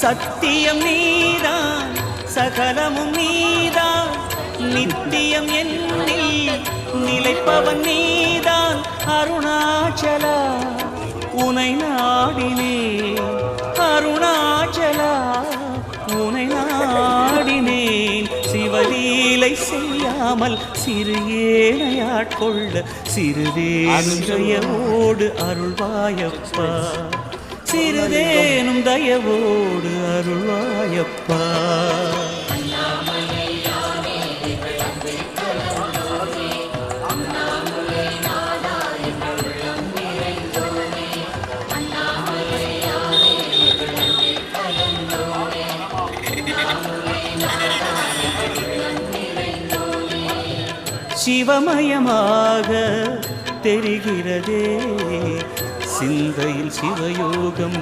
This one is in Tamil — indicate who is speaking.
Speaker 1: சத்தியம் நீதான் சகலமும் நீதான் நித்தியம் என்னில் நிலைப்பவன் நீதான் அருணாச்சலா உனை நாடினே அருணாச்சலா உனை நாடினேன் சிவலீலை செய்யாமல் சிறு ஏனையாட்கொள்ள சிறுதேனும் தயவோடு அருள்வாயப்பா சிறுதேனும் தயவோடு அருள்வாயப்பா சிவமயமாக தெரிகிறதே சிந்தையில் சிவயோகம்